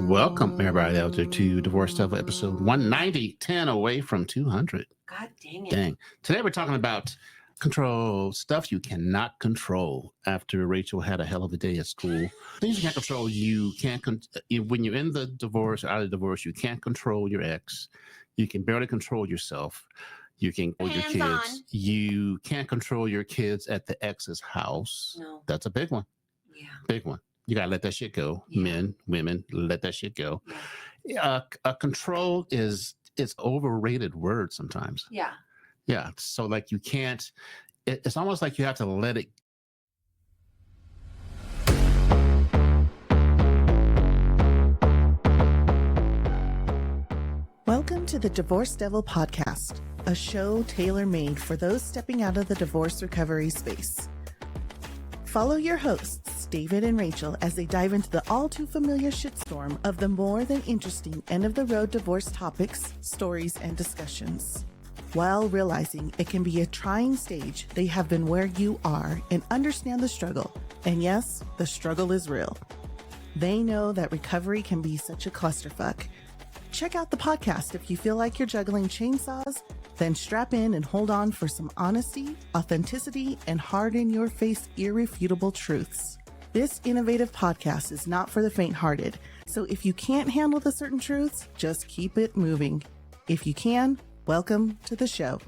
Welcome, everybody out there, to Divorce Devil episode 190, 10 away from 200. God dang it. Dang. Today we're talking about control, stuff you cannot control. After Rachel had a hell of a day at school, things you can't control, you can't, when you're in the divorce or out of the divorce, you can't control your ex. You can barely control yourself. You can control your kids. On. You can't control your kids at the ex's house. No. That's a big one. Yeah. Big one. You gotta let that shit go. Yeah. Men, women, let that shit go. Yeah. Control it's overrated word sometimes. Yeah. Yeah. So like you can't. It's almost like you have to let it. Welcome to the Divorce Devil podcast, a show tailor-made for those stepping out of the divorce recovery space. Follow your hosts, David and Rachel, as they dive into the all-too-familiar shitstorm of the more than interesting end-of-the-road divorce topics, stories, and discussions. While realizing it can be a trying stage, they have been where you are and understand the struggle. And yes, the struggle is real. They know that recovery can be such a clusterfuck. Check out the podcast if you feel like you're juggling chainsaws, then strap in and hold on for some honesty, authenticity, and hard-in-your-face, irrefutable truths. This innovative podcast is not for the faint-hearted, so if you can't handle the certain truths, just keep it moving. If you can, welcome to the show.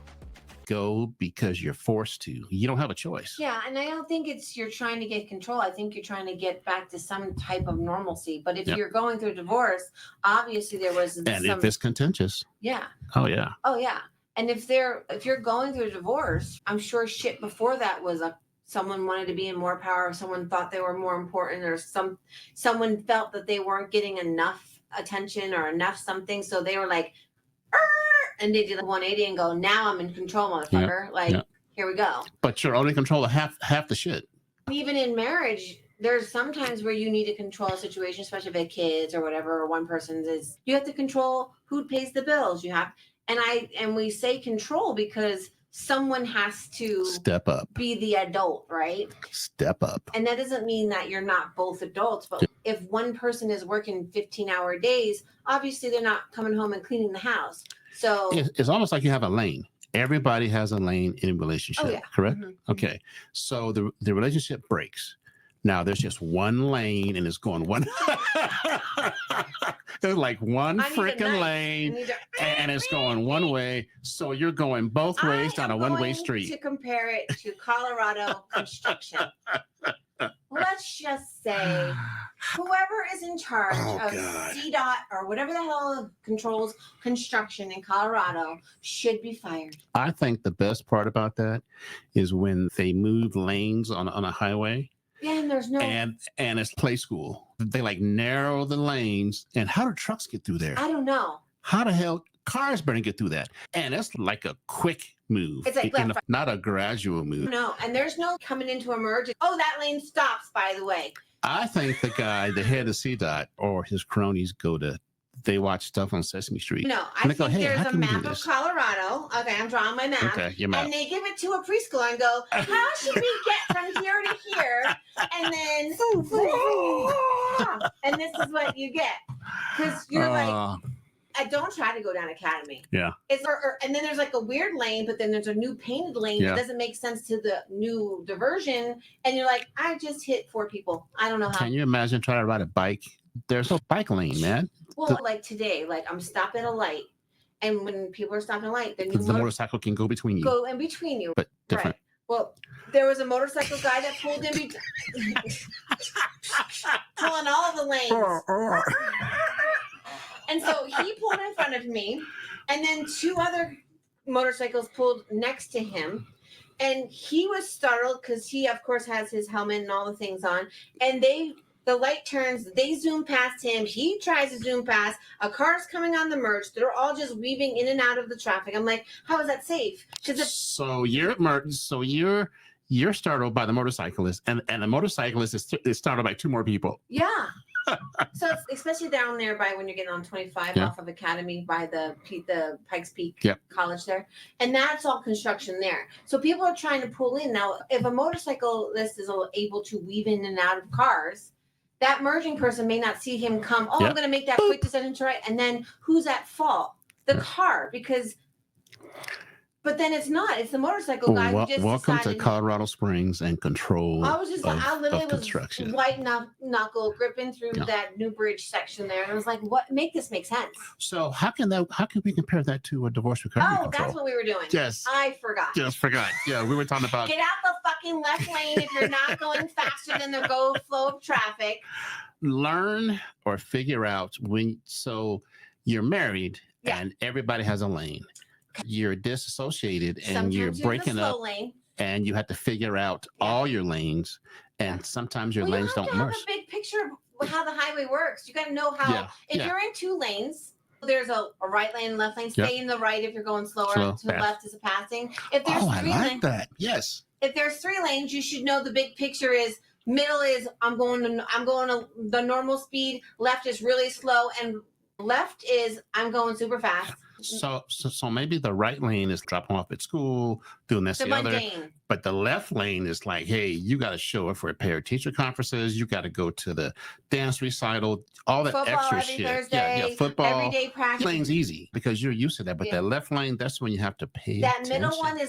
Go because you're forced to. You don't have a choice. Yeah, and I don't think it's you're trying to get control. I think you're trying to get back to some type of normalcy. But if you're going through a divorce, obviously there was if it's contentious. Yeah. Oh yeah. Oh yeah. And if you're going through a divorce, I'm sure shit before that was someone wanted to be in more power, someone thought they were more important, or someone felt that they weren't getting enough attention or enough something, so they were like, and they did a 180 and go, now I'm in control, motherfucker. Here we go. But you're only in control of half the shit. Even in marriage, there's sometimes where you need to control a situation, especially if you have kids or whatever, or one person's you have to control who pays the bills. You have, and we say control because someone has to step up, be the adult, right? Step up. And that doesn't mean that you're not both adults, but if one person is working 15-hour days, obviously they're not coming home and cleaning the house. So it's almost like you have a lane. Everybody has a lane in a relationship, correct? Mm-hmm. Okay. So the relationship breaks. Now there's just one lane and it's going one. There's like one freaking lane and it's going one way. So you're going both ways down a one-way street. To compare it to Colorado construction. Let's just say whoever is in charge of CDOT or whatever the hell controls construction in Colorado should be fired. I think the best part about that is when they move lanes on a highway. Yeah, and there's no... And it's play school. They like narrow the lanes. And how do trucks get through there? I don't know. How the hell cars better get through that? And it's like a quick move. It's like not a gradual move. No, and there's no coming into a merge. Oh, that lane stops, by the way. I think the head of CDOT or his cronies they watch stuff on Sesame Street. No, I think there's a map of Colorado. Okay, I'm drawing my map. Okay, your map. And they give it to a preschooler and go, how should we get from here to here? And then, and this is what you get. Because you're I don't try to go down Academy. Yeah. And then there's like a weird lane, but then there's a new painted lane that doesn't make sense to the new diversion. And you're like, I just hit 4 people. I don't know how. Can you imagine trying to ride a bike? There's no bike lane, man. Well, like today, I'm stopping at a light. And when people are stopping at a light, the motorcycle can go between you. Go in between you. But different. Right. Well, there was a motorcycle guy that pulled in pulling all the lanes. And so he pulled in front of me, and then 2 other motorcycles pulled next to him. And he was startled because he, of course, has his helmet and all the things on. And the light turns, they zoom past him. He tries to zoom past. A car's coming on the merge. They're all just weaving in and out of the traffic. I'm like, how is that safe? So you're startled by the motorcyclist, and the motorcyclist is startled by 2 more people. Yeah. So especially down there by when you're getting on 25 off of Academy by the Pikes Peak College there. And that's all construction there. So people are trying to pull in. Now, if a motorcyclist is able to weave in and out of cars, that merging person may not see him come. Oh, I'm going to make that quick decision to right. And then who's at fault? The car, because. But then it's not. It's the motorcycle guy who just welcome decided, to Colorado Springs and control. I literally was construction. white knuckle gripping through that new bridge section there, and I was like, "What? Make this make sense." So how can we compare that to a divorce recovery control? That's what we were doing. Yes, I forgot. Just forgot. Yeah, we were talking about get out the fucking left lane if you're not going faster than the flow of traffic. Learn or figure out when. So you're married and everybody has a lane. You're disassociated and sometimes you're breaking up lane. And you have to figure out all your lanes, and sometimes your lanes don't merge. You have a big picture of how the highway works. You got to know how, if you're in 2 lanes, there's a right lane and left lane. Stay in the right if you're going slower. To the left is a passing. If there's 3 lanes, that. Yes. If there's 3 lanes, you should know the big picture is middle is I'm going to the normal speed. Left is really slow, and left is I'm going super fast. So maybe the right lane is dropping off at school, doing this, the other. But the left lane is like, hey, you got to show up for parent-teacher conferences. You got to go to the dance recital, all that football extra every shit. Thursday, football. Everyday practice. Lane's easy because you're used to that. But that left lane, that's when you have to pay that attention. Middle one is,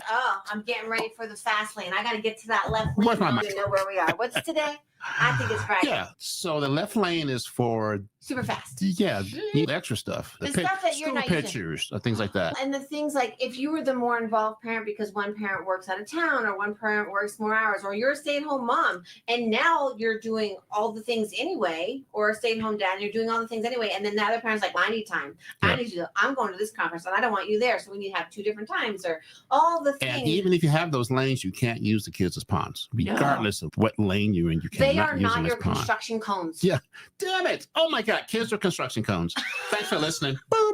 I'm getting ready for the fast lane. I got to get to that left lane. We know where we are. What's today? I think it's Friday. Yeah. So the left lane is for super fast. Yeah, need extra stuff. The stuff that you're not pictures, things like that. And the things like if you were the more involved parent because one parent works out of town or one parent works more hours, or you're a stay-at-home mom and now you're doing all the things anyway, or a stay-at-home dad and you're doing all the things anyway, and then the other parent's like, well, I need time. I'm going to this conference and I don't want you there, so we need to have 2 different times or all the things. And even if you have those lanes, you can't use the kids as pawns, regardless of what lane you're in. You cannot use them as pawns. They are not your construction cones. Yeah. Damn it. Oh my God. Kids are construction cones. Thanks for listening. Boop.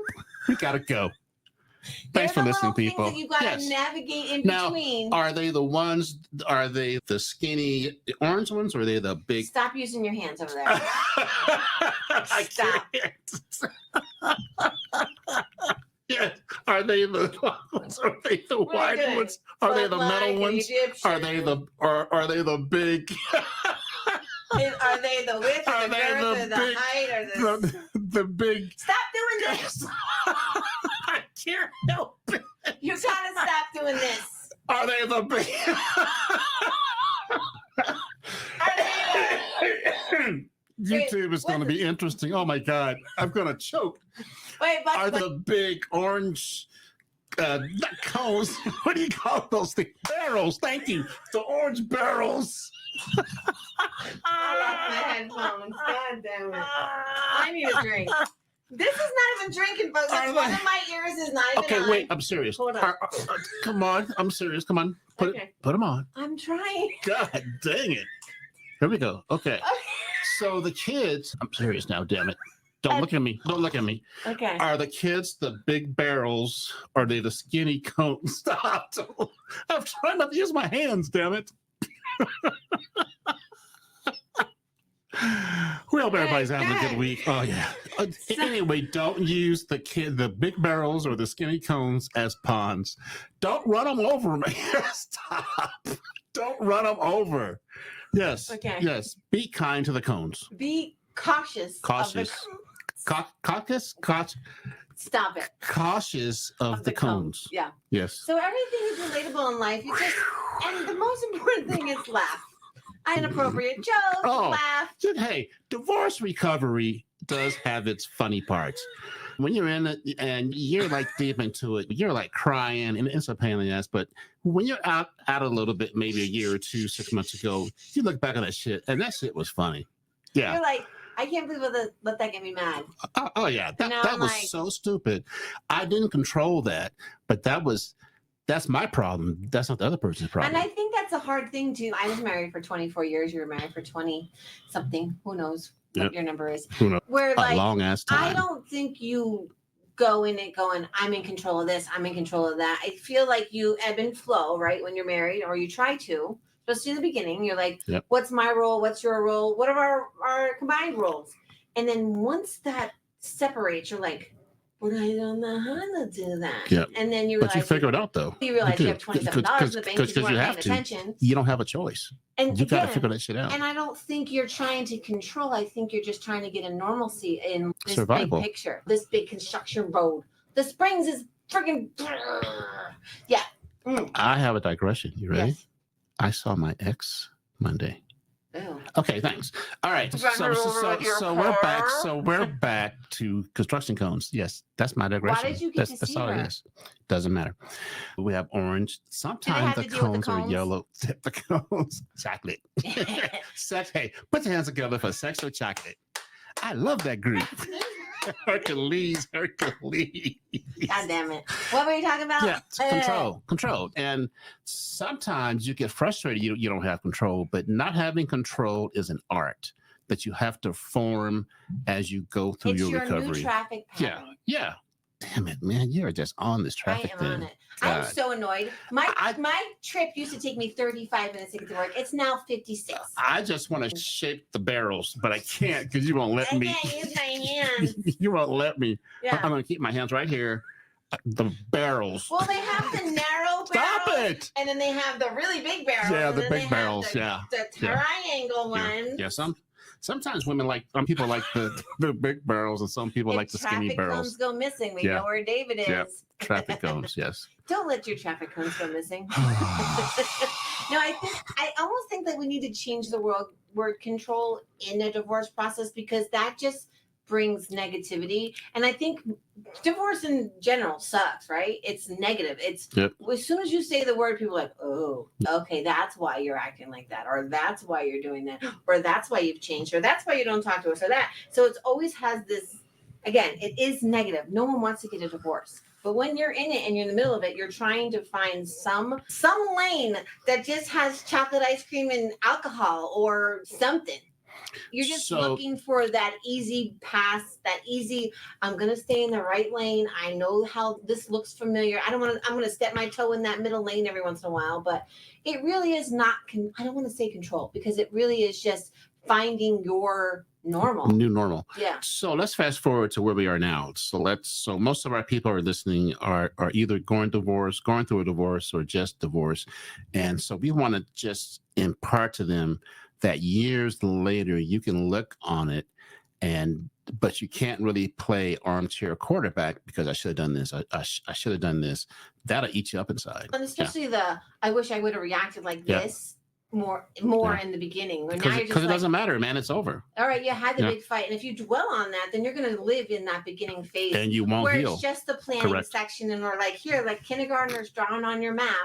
We gotta go. Thanks for listening, people. That you gotta navigate in between. Are they the ones? Are they the skinny orange ones, or are they the big? Stop using your hands over there. Stop. Yeah. Are they the ones? Are they the wide ones? Are they the metal ones? Are they the big? Are they the width, or the girth, or the height, or the big? Stop doing this! I can't help it. You gotta stop doing this. Are they the big? YouTube is going to be interesting. Oh my God, I'm going to choke. Wait, are the big orange not cones? What do you call those things? Barrels. Thank you. The orange barrels. I lost my headphones. God damn it. I need a drink. This is not even drinking, folks. One of my ears is not even Okay, wait. I'm serious. Hold on. Come on. I'm serious. Come on. Put them on. I'm trying. God dang it. Here we go. Okay. So the kids, I'm serious now, damn it. Don't look at me. Don't look at me. Okay. Are the kids the big barrels? Or are they the skinny cones? Stop. I'm trying not to use my hands, damn it. We hope everybody's having a good week. Oh yeah. Anyway, don't use the big barrels or the skinny cones as pawns. Don't run them over, man. Stop. Don't run them over. Yes. Okay. Yes. Be kind to the cones. Be cautious. Cautious. Cautious. Stop it. Cautious of the cones. Yeah. Yes. So everything is relatable in life. You just, and the most important thing is laugh. Inappropriate jokes, laugh. Hey, divorce recovery does have its funny parts. When you're in it and you're like deep into it, you're like crying and it's a pain in the ass. But when you're out a little bit, maybe a year or 2, 6 months ago, you look back on that shit and that shit was funny. Yeah. You're like, I can't believe let that get me mad. Oh yeah. That was so stupid. I didn't control that, but that's my problem. That's not the other person's problem. And I think that's a hard thing too. I was married for 24 years. You were married for 20 something. Who knows what your number is? Who knows? Where a long ass time. I don't think you go in it going, I'm in control of this, I'm in control of that. I feel like you ebb and flow, right? When you're married, or you try to, especially in the beginning. You're like, what's my role? What's your role? What are our combined roles? And then once that separates, you're like, but I don't know how to do that. Yeah. And then you But you realize figure it out, though. you realize you have $27 in the bank because you weren't have paying to. attention. You don't have a choice. And You got to again, figure that shit out. and I don't think you're trying to control. I think you're just trying to get a normalcy in this Survival. big picture, this big construction road. The Springs is freaking. Yeah. Mm. I have a digression. You ready? Yes. I saw my ex Monday. Ew. Okay, thanks. All right. So we're back. So we're back to construction cones. Yes, that's my digression. Why did you get to that's see all her? it is. Doesn't matter. We have orange. Sometimes the to deal with cones the are cones? yellow. The cones, chocolate. Sex. Hey, put your hands together for sexual chocolate. I love that group. Hercules. God damn it. What were you talking about? Yeah, control. And sometimes you get frustrated you don't have control, but not having control is an art that you have to form as you go through It's your recovery. New traffic pattern. Yeah. Damn it, man. You're just on this traffic I am thing. on it. I'm so annoyed. My trip used to take me 35 minutes to get to work. It's now 56. I just want to shape the barrels, but I can't because you won't let me. I can't use my hands. You won't let me. Yeah. I'm going to keep my hands right here. The barrels. Well, they have the narrow barrels. Stop it. And then they have the really big barrels. Yeah, and the then big they barrels. have the triangle ones. Yeah. Sometimes women some people like the big barrels, and some people like the skinny barrels. Traffic cones go missing. We know where David is. Yeah. Traffic cones, yes. Don't let your traffic cones go missing. No, I almost think that we need to change the word control in a divorce process because that just brings negativity. And I think divorce in general sucks, right? It's negative. It's as soon as you say the word, people are like, oh, okay, that's why you're acting like that, or that's why you're doing that, or that's why you've changed, or that's why you don't talk to us, or that. So it always has this, again, it is negative. No one wants to get a divorce. But when you're in it and you're in the middle of it, you're trying to find some lane that just has chocolate ice cream and alcohol or something. You're just looking for that easy pass, that easy, I'm going to stay in the right lane. I know how this looks familiar. I'm going to step my toe in that middle lane every once in a while. But it really is not, I don't want to say control, because it really is just finding your normal. New normal. Yeah. So let's fast forward to where we are now. So most of our people are listening are either going through a divorce, or just divorced. And so we want to just impart to them that years later you can look on it but you can't really play armchair quarterback because I should have done this. I should have done this. That'll eat you up inside. And especially I wish I would have reacted like this more in the beginning. Because it doesn't matter, man. It's over. All right, you had the big fight. And if you dwell on that, then you're going to live in that beginning phase. And you won't heal. Where it's just the planning section and we're like kindergartners drawing on your map.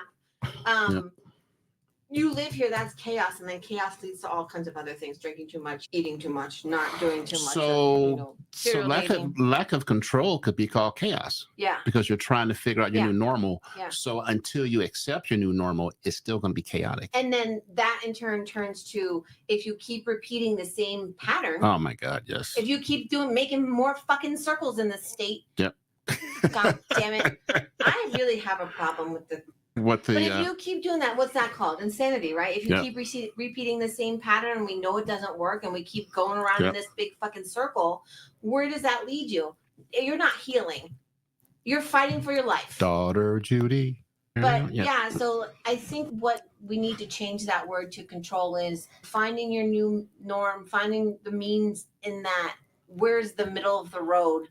You live here, that's chaos, and then chaos leads to all kinds of other things: drinking too much, eating too much, not doing too much. So lack of control could be called chaos. Yeah. Because you're trying to figure out your new normal. Yeah. So until you accept your new normal, it's still going to be chaotic. And then that in turn turns to, if you keep repeating the same pattern. Oh my God, yes. If you keep making more fucking circles in the state. Yep. God damn it! I really have a problem with But if you keep doing that, what's that called? Insanity, right? If you keep repeating the same pattern and we know it doesn't work and we keep going around in this big fucking circle, where does that lead you? You're not healing. You're fighting for your life. Daughter Judy. But so I think what we need to change that word to control is finding your new norm, finding the means in that. Where's the middle of the road?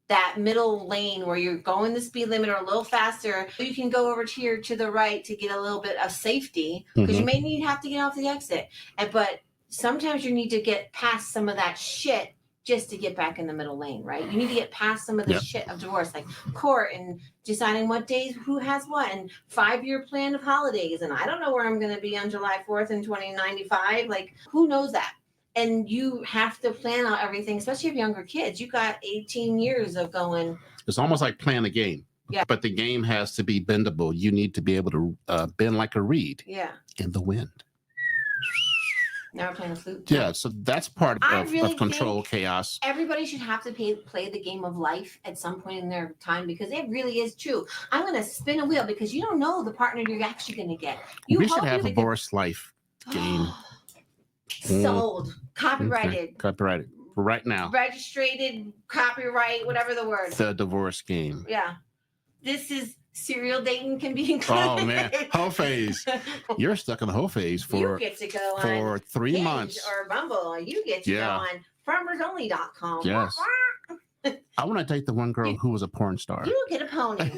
That middle lane where you're going the speed limit or a little faster, you can go over here to the right to get a little bit of safety because you may have to get off the exit. But sometimes you need to get past some of that shit just to get back in the middle lane, right? You need to get past some of the shit of divorce, like court and deciding what days, who has what, and 5-year plan of holidays. And I don't know where I'm going to be on July 4th in 2095. Like, who knows that? And you have to plan out everything, especially if younger kids. You got 18 years of going. It's almost like playing a game. Yeah. But the game has to be bendable. You need to be able to bend like a reed in the wind. Now we're playing the flute. Yeah, so that's part of control, chaos. Everybody should have to play the game of life at some point in their time because it really is true. I'm going to spin a wheel because you don't know the partner you're actually going to get. We should have a divorce life game. Sold. Copyrighted. Okay. Copyrighted. right now. Registered, copyright, whatever the word. The divorce game. Yeah. This is serial dating can be included. Oh man, whole phase. You're stuck in the whole phase You get to go for on 3 Hinge months. or Bumble. You get to go on farmersonly.com. Yes. I want to date the one girl who was a porn star. You get a pony.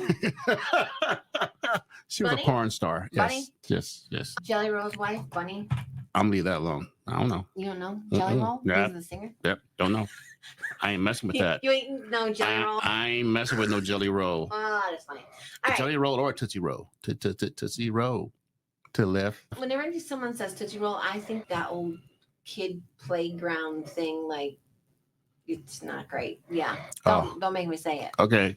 She was Bunny? a porn star. Yes. Bunny? Yes. Jelly Roll's wife, Bunny. I'm gonna leave that alone. I don't know. You don't know Jelly Roll? Yeah. He's the singer. Yep. Don't know. I ain't messing with that. You ain't no Jelly Roll. I ain't messing with no Jelly Roll. Oh, that's funny. All right. Jelly Roll or Tootsie Roll. Tootsie Roll. To the left. Whenever someone says Tootsie Roll, I think that old kid playground thing, like, it's not great. Yeah. Don't make me say it. Okay.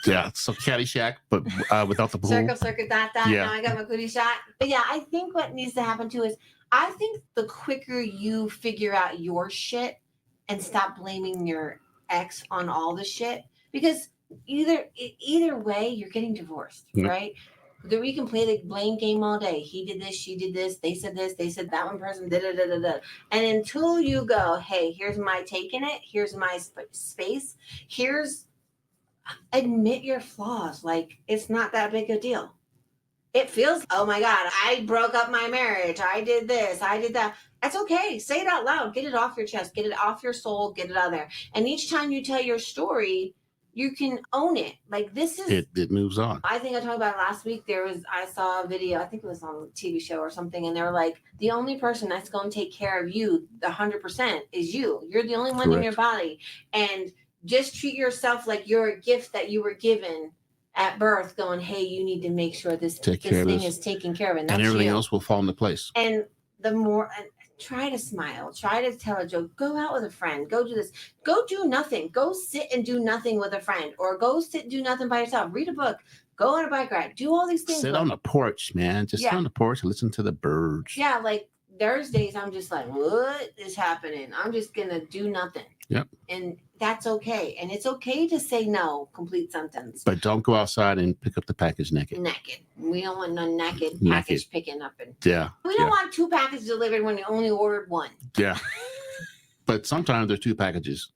Yeah. So Caddyshack, but without the pool. Circle, dot. Yeah. Now I got my cootie shot. But yeah, I think what needs to happen too is I think the quicker you figure out your shit and stop blaming your ex on all the shit, because either way you're getting divorced, right? We can play the blame game all day. He did this, she did this, they said that one person did it. And until you go, hey, here's my take in it, here's my space, admit your flaws. Like, it's not that big a deal. It feels, oh my God, I broke up my marriage. I did this, I did that. That's okay. Say it out loud. Get it off your chest. Get it off your soul. Get it out there. And each time you tell your story, you can own it. Like, this is it moves on. I think I talked about it last week. I saw a video, I think it was on a TV show or something, and they were like, the only person that's going to take care of you 100% is you. You're the only one in your body. And just treat yourself like you're a gift that you were given at birth, going, hey, you need to make sure this thing is taken care of. And everything else will fall into place. And the more, try to smile, try to tell a joke, go out with a friend, go do this, go do nothing, go sit and do nothing with a friend, or go sit and do nothing by yourself, read a book, go on a bike ride, do all these things. Sit on the porch, man. Just sit on the porch and listen to the birds. Yeah, like there's days I'm just like, what is happening? I'm just going to do nothing. Yep. And that's okay. And it's okay to say no, complete sentence. But don't go outside and pick up the package naked. We don't want no naked package picking up. We don't want 2 packages delivered when you only ordered 1. Yeah. But sometimes there's 2 packages.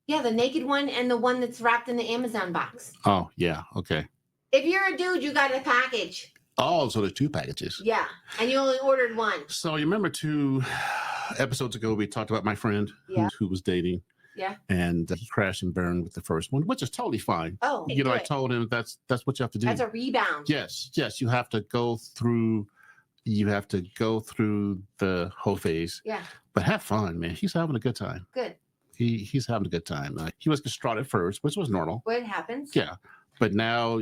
Yeah, the naked one and the one that's wrapped in the Amazon box. Oh, yeah. Okay. If you're a dude, you got a package. Oh, so there's 2 packages. Yeah. And you only ordered 1. So you remember 2 episodes ago, we talked about my friend who was dating. Yeah. And he crashed and burned with the first one, which is totally fine. Oh, I told him that's what you have to do. That's a rebound. Yes. You have to go through the whole phase. Yeah. But have fun, man. He's having a good time. Good. He's having a good time. He was distraught at first, which was normal. What happens? Yeah. But now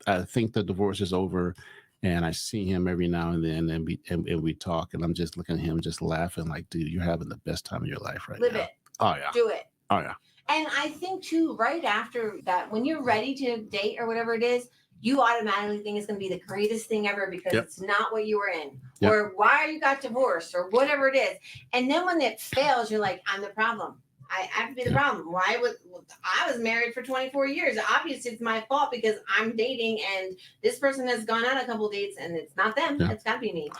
I think the divorce is over, and I see him every now and then, and we talk, and I'm just looking at him, just laughing, like, dude, you're having the best time of your life right now. Live it. Oh yeah. Do it. Oh yeah. And I think too, right after that, when you're ready to date or whatever it is, you automatically think it's going to be the greatest thing ever because it's not what you were in, or why you got divorced, or whatever it is. And then when it fails, you're like, I'm the problem. I have to be the problem. I was married for 24 years. Obviously, it's my fault because I'm dating and this person has gone on a couple of dates and it's not them. Yeah. It's got to be me.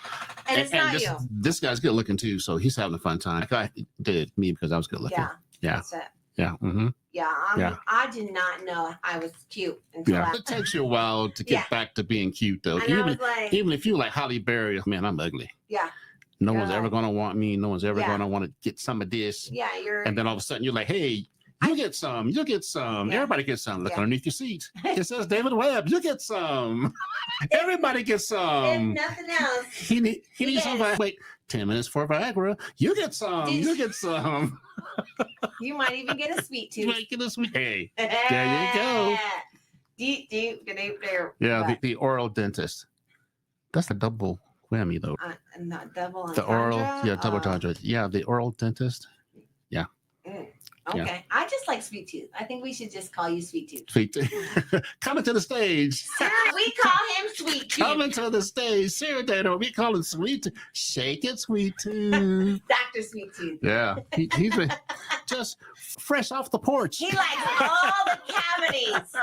And it's not you. This guy's good looking too, so he's having a fun time. I did me because I was good looking. Yeah. That's it. Yeah. Mm-hmm. Yeah, I did not know I was cute until it takes you a while to get back to being cute, though. Even if you like Halle Berry, man, I'm ugly. Yeah. No one's ever going to want me. No one's ever going to want to get some of this. Yeah, and then all of a sudden you're like, hey, you get some. You get some. Everybody gets some. Look underneath your seat. It says David Webb. You get some. Everybody gets some. If nothing else. He needs some. Wait, 10 minutes for Viagra. You get some. You get some. You might even get a sweet tooth. You might get a sweet. Hey, there you go. Yeah, the oral dentist. That's a double whammy, though. Not double entendre? The oral, double entendre. Yeah, the oral dentist. Yeah. Okay. Yeah. I just like Sweet Tooth. I think we should just call you Sweet Tooth. Sweet Tooth. Coming to the stage. Sarah, we call him Sweet Tooth. Coming to the stage. Sarah Dano, we call him Sweet Tooth. Shake it, Sweet Tooth. Dr. Sweet Tooth. Yeah. He's just fresh off the porch. He likes all the cavities.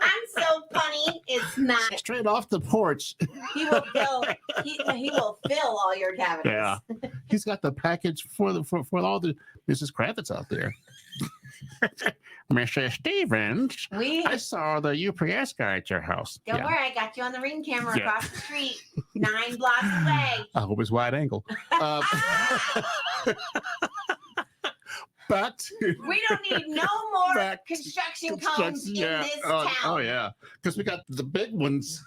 I'm so funny. paint. It's not. Straight off the porch. He will fill. He will fill all your cavities. Yeah. He's got the package for all the Mrs. Kravitz out there. Mr. Stevens, I saw the UPS guy at your house. Don't worry, I got you on the ring camera across the street, 9 blocks away. I hope it's wide angle. But we don't need no more construction cones in this town. Oh yeah, because we got the big ones.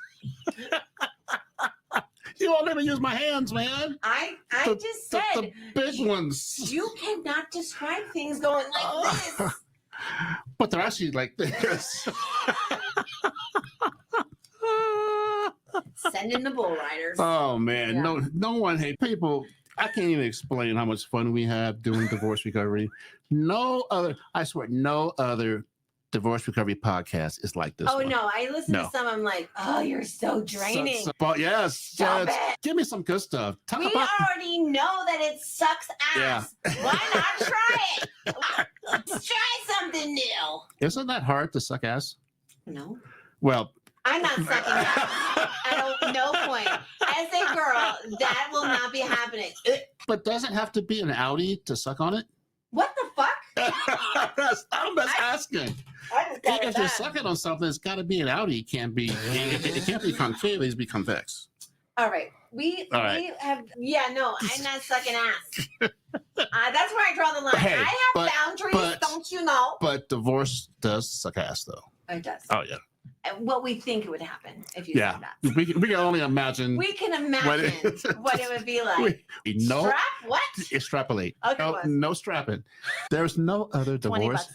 You won't let me use my hands, man. I just said the big ones. You cannot describe things going like this. But they're actually like this. Send in the bull riders. Oh man, no one. Hey, people, I can't even explain how much fun we have doing divorce recovery. I swear, no other divorce recovery podcast is like this. Oh one. no, I listen to some. I'm like, oh, you're so draining. Yes. Give me some good stuff. We already know that it sucks ass. Yeah. Why not try it? Let's try something new. Isn't that hard to suck ass? No. Well, I'm not sucking ass. At no point. As a girl, that will not be happening. But does it have to be an Audi to suck on it? What the fuck? I'm just asking. If you're sucking on something, it's got to be an Audi. It can't be concave. It's be convex. All right. We have. Yeah, no, I'm not sucking ass. That's where I draw the line. Hey, I have boundaries, don't you know? But divorce does suck ass, though. It does. Oh yeah. What we think would happen if you said that. We can only imagine. We can imagine what it would be like. Strap? What? Extrapolate. Okay, no strapping. There's no other divorce.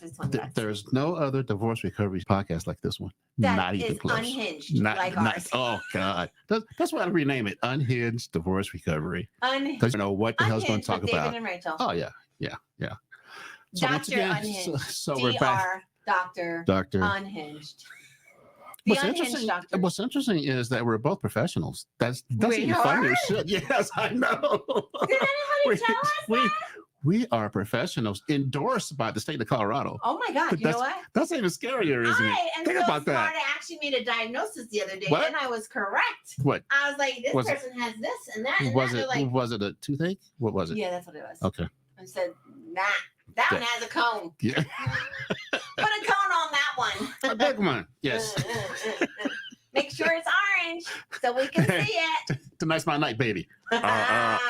There's no other divorce recovery podcast like this one. That not even is close. Unhinged, like ours. Oh God, that's why I rename it Unhinged Divorce Recovery. Because you know what the hell's going to talk about. David and Rachel. Oh yeah. So Dr. Unhinged. So we're back. Doctor. Unhinged. What's interesting is that we're both professionals. That's even funnier shit. Yes, I know. Did anybody tell us that? We are professionals endorsed by the state of Colorado. Oh my God! You know what? That's even scarier, isn't it? Think about that. I actually made a diagnosis the other day, and I was correct. What? I was like, this person has this and that. And was it a toothache? What was it? Yeah, that's what it was. Okay. I said, nah, that one has a cone. Yeah. Put a cone on that one. A big one. Yes. Make sure it's orange so we can see it. Tonight's my night, baby. Can't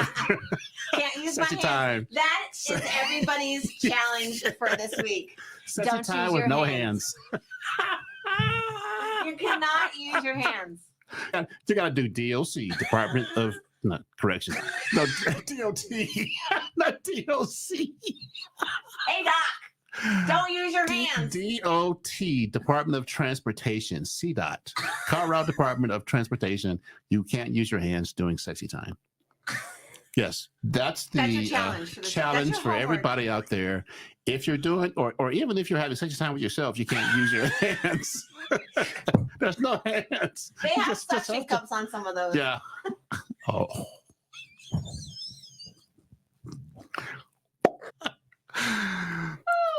use my hands. Time. That is everybody's challenge for this week. Don't time with no hands. You cannot use your hands. You got to do DOC, Department of Correction. No, DOT, not DOC. Hey, Doc. Don't use your hands. DOT, Department of Transportation, CDOT, Colorado Department of Transportation. You can't use your hands during sexy time. Yes, that's the challenge for everybody out there. If you're doing, or even if you're having sexy time with yourself, you can't use your hands. There's no hands. They have suction cups on some of those. Yeah. Oh.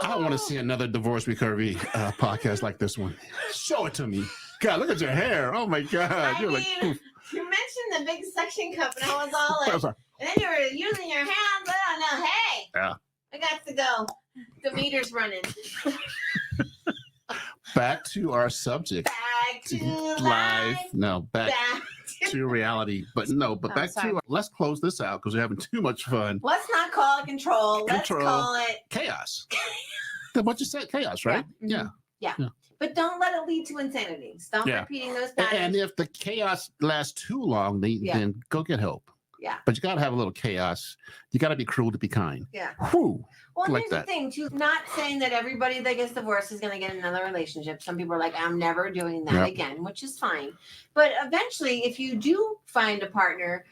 I want to see another divorce recovery podcast like this one. Show it to me. God, look at your hair. Oh my God. You mentioned the big suction cup, and I was all like, and then you were using your hands. I don't know. Hey, I got to go. The meter's running. Back to our subject. Back to life. No, back to reality. But back to, let's close this out because we're having too much fun. Let's not call it control. Let's call it chaos. What you said, chaos, right? Yeah. But don't let it lead to insanity. Stop repeating those patterns. And if the chaos lasts too long, then go get help. Yeah. But you got to have a little chaos. You got to be cruel to be kind. Yeah. Whew. Well, here's the thing, too. Not saying that everybody that gets divorced is going to get another relationship. Some people are like, I'm never doing that again, which is fine. But eventually, if you do find a partner,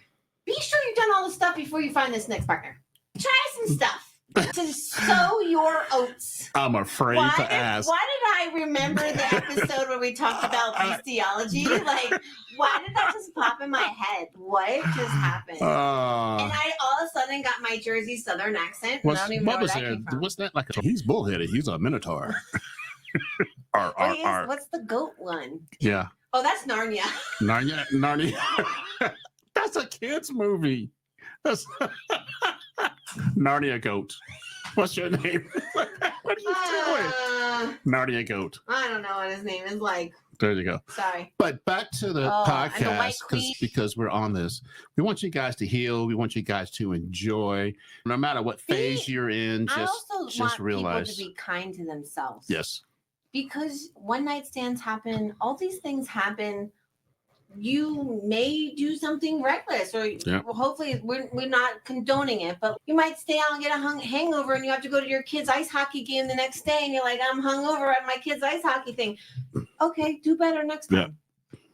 be sure you've done all the stuff before you find this next partner. Try some stuff to sow your oats. I'm afraid to ask. Why did I remember the episode where we talked about bestiology? Like, why did that just pop in my head? What just happened? And I all of a sudden got my Jersey Southern accent. And I don't even know where that came from. What's that like? He's bullheaded. He's a minotaur. What's the goat one? Yeah. Oh, that's Narnia. Narnia. That's a kid's movie. That's Narnia goat. What's your name? What are you doing? Narnia goat. I don't know what his name is like. There you go. Sorry. But back to the And the White podcast, Queen. because we're on this. We want you guys to heal. We want you guys to enjoy. No matter what phase you're in, I also just want realize. people to be kind to themselves. Yes. Because one night stands happen, all these things happen. You may do something reckless, or hopefully we're not condoning it, but you might stay out and get a hangover, and you have to go to your kid's ice hockey game the next day, and you're like, I'm hungover at my kid's ice hockey thing. Okay, do better next time.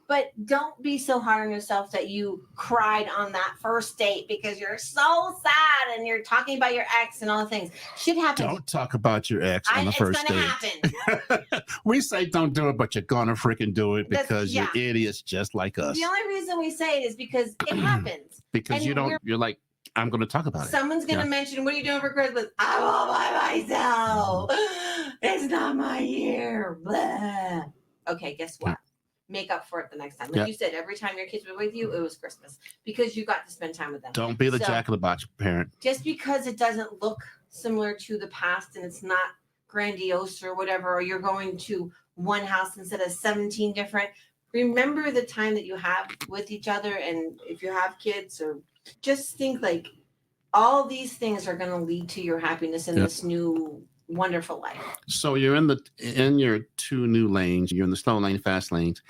But don't be so hard on yourself that you cried on that first date because you're so sad and you're talking about your ex and all the things. Shit happens. Don't talk about your ex on the first date. It's going to happen. We say don't do it, but you're going to freaking do it because you're idiots just like us. The only reason we say it is because it happens. Because you're like, I'm going to talk about it. Someone's going to mention, what are you doing for Christmas? I'm all by myself. It's not my year. Blah. Okay, guess what? Make up for it the next time. Like you said, every time your kids were with you, it was Christmas because you got to spend time with them. Don't be the jack of the box parent. Just because it doesn't look similar to the past and it's not grandiose or whatever, or you're going to one house instead of 17 different, remember the time that you have with each other. And if you have kids, or just think like all these things are going to lead to your happiness in this new wonderful life. So you're in your two new lanes. You're in the slow lane, fast lanes.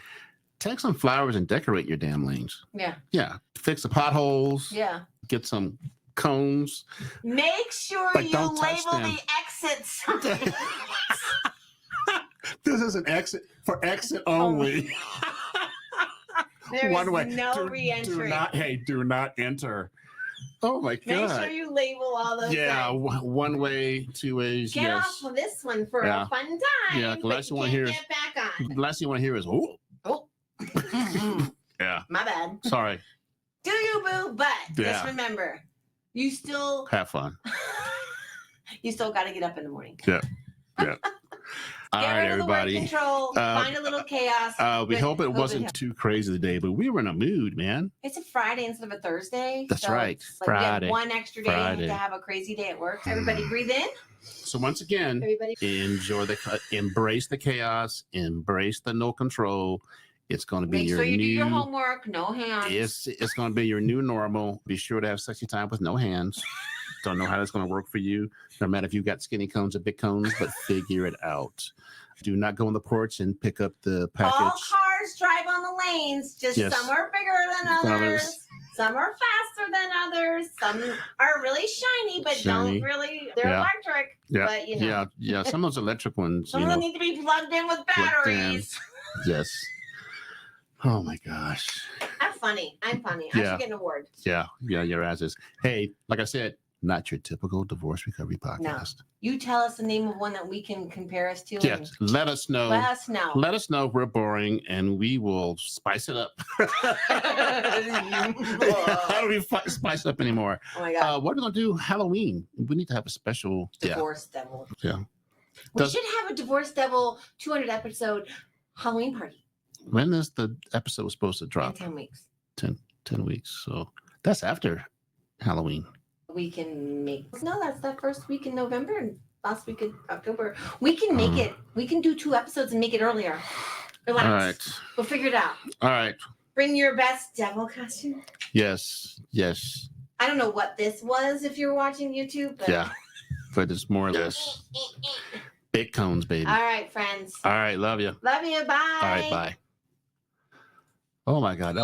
Take some flowers and decorate your damn lanes. Yeah. Fix the potholes. Get some cones. Make sure you label the exits. This is an exit for exit only. There One is way. no re-entry. Do not enter. Oh my God. Make sure you label all those. Yeah, one way, two ways. Get off of this one for a fun time. Yeah, the last you want to hear is back on. the last you want to hear is oh. Yeah. My bad. Sorry. Do you, boo? But just remember, you still have fun. You still got to get up in the morning. Yeah. All right, everybody. Control, find a little chaos. We hope it wasn't too crazy today, but we were in a mood, man. It's a Friday instead of a Thursday. That's right. Like Friday. We have one extra day to have a crazy day at work. Everybody breathe in. So once again, embrace the chaos, embrace the no control. It's going to be Make sure you do your homework. No hands. It's going to be your new normal. Be sure to have sexy time with no hands. Don't know how that's going to work for you. No matter if you got skinny cones or big cones, but figure it out. Do not go on the porch and pick up the package. All cars drive on the lanes. Just some are bigger than others. Some are faster than others. Some are really shiny, but don't really. They're electric. Yeah. But, you know. Yeah. Some of those electric ones. Some of them need to be plugged in with batteries. Yes. Oh my gosh. I'm funny. I should get an award. Yeah, your ass is. Hey, like I said, not your typical divorce recovery podcast. No. You tell us the name of one that we can compare us to. Yes, let us know. Let us know if we're boring, and we will spice it up. How do we spice it up anymore? Oh my God. What are we going to do Halloween? We need to have a special... Divorce Devil. Yeah. We should have a Divorce Devil 200 episode Halloween party. When is the episode supposed to drop? 10 weeks. 10 weeks. So that's after Halloween. We can make... No, that's that first week in November and last week in October. We can make it... We can do 2 episodes and make it earlier. Relax. All right. We'll figure it out. All right. Bring your best devil costume. Yes. I don't know what this was if you're watching YouTube. But... Yeah. But it's more or less big cones, baby. All right, friends. All right. Love you. Love you. Bye. All right. Bye. Oh, my God.